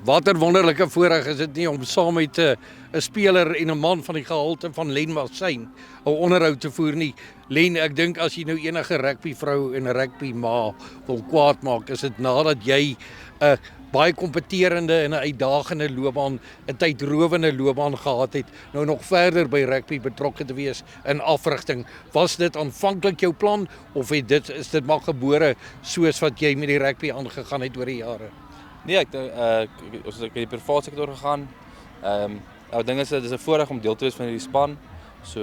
Wat 'n wonderlike voorreg is dit nie om saam met 'n speler en 'n man van die gehalte van Len Massyn 'n onderhoud te voer nie. Len, ek dink as jy nou enige rugbyvrou en 'n rugbyma wil kwaad maak, is dit nadat jy 'n baie kompeterende en 'n uitdagende loopbaan, 'n tydrowende loopbaan gehad het, nou nog verder by rugby betrokke te wees in afrigting. Was dit aanvanklik jou plan of is dit maar gebore soos wat jy met die rugby aangegaan het oor die jare? Nee, ons het in die private sektor gegaan. Die ding is, dit is 'n voorreg om deel te wees van hierdie span. So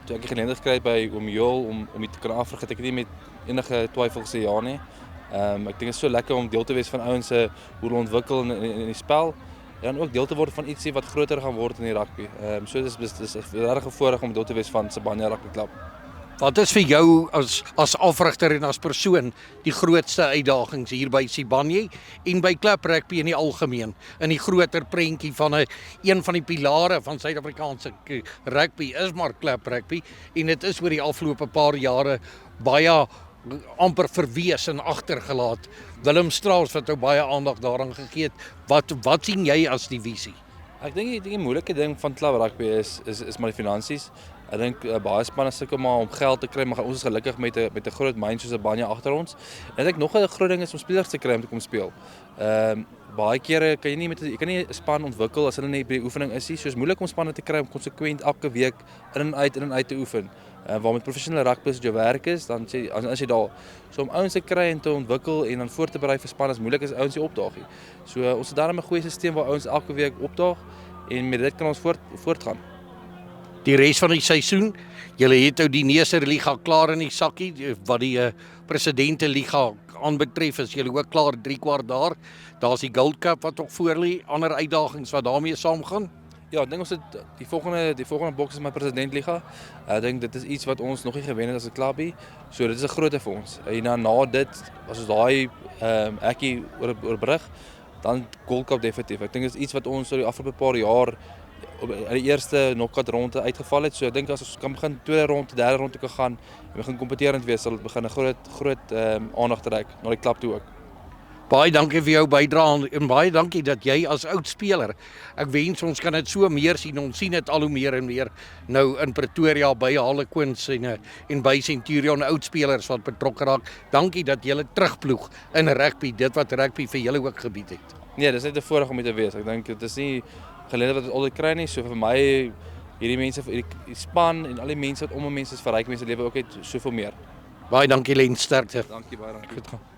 toe ek die geleentheid gekry het by oom Joel om dit te kan afrig, het ek nie met enige twyfel gesê ja nie. Ek dink dit is so lekker om deel te wees van ouens hoe hulle ontwikkel in die spel en ook deel te word van ietsie wat groter gaan word in die rugby. So dis 'n regtig voorreg om deel te wees van Sibanye Rugby Club. Wat is vir jou as afrigter en as persoon die grootste uitdagings hier by Sibanye en by Klub Rugby in die algemeen, in die groter prentjie van een van die pilare van Suid-Afrikaanse rugby is maar Klub Rugby, en dit is oor die afgelope paar jare baie amper verwees en agtergelaat. Willem Strauss wat nou baie aandag daaraan gegee het. Wat sien jy as die visie? Ek dink die moeilike ding van Klub Rugby is maar die finansies. Ek dink baie spanne sukkel maar om geld te kry, maar ons is gelukkig met 'n groot myn soos Sibanye agter ons. En ek dink nog 'n groot ding is om spelers te kry om te kom speel. Baie kere kan jy kan nie 'n span ontwikkel as hulle nie by die oefening is nie. So is moeilik om spanne te kry om konsekwent elke week in en uit te oefen. Waar met professionele rugby as jou werk is, dan as jy daar so om ouens te kry en te ontwikkel en dan voor te berei vir spanne is moeilik as ouens nie opdaag nie. So ons het daarom 'n goeie stelsel waar ouens elke week opdaag en met dit kan ons voortgaan. Die res van die seisoen, julle het nou die Neserliga klaar in die sakkie, wat die Presidenteliga aanbetref is julle ook klaar 3/4 daar. Daar's die Gold Cup wat nog voor lê, ander uitdagings wat daarmee saamgaan. Ja, ek dink ons het die volgende boks is my Presidentliga. Ek dink dit is iets wat ons nog nie gewen het as 'n klubie. So dit is 'n grootte vir ons. En na dit, as ons daai ekkie oorbrug, dan Gold Cup definitief. Ek dink dit is iets wat ons oor die afgelope paar jaar op die eerste knockout ronde uitgeval het. So ek dink as ons kan begin tweede ronde, derde ronde te gaan en begin kompeterend wees, sal dit begin 'n groot aandag trek na die klub toe ook. Baie dankie vir jou bydrae en baie dankie dat jy as oud speler, ek wens ons kan dit so meer sien, ons sien dit al hoe meer en meer nou in Pretoria by Harlequins en by Centurion oud spelers wat betrokke raak. Dankie dat julle terugploeg in rugby, dit wat rugby vir julle ook gebied het. Nee, dis net 'n voorreg om hier te wees. Ek dink dit is nie geleentheid wat ons altyd kry nie. So vir my, hierdie mense, die span en al die mense wat om 'n mens is, verryk mense lewe ook net soveel meer. Baie dankie Len, sterkte. Dankie baie. Goed gaan.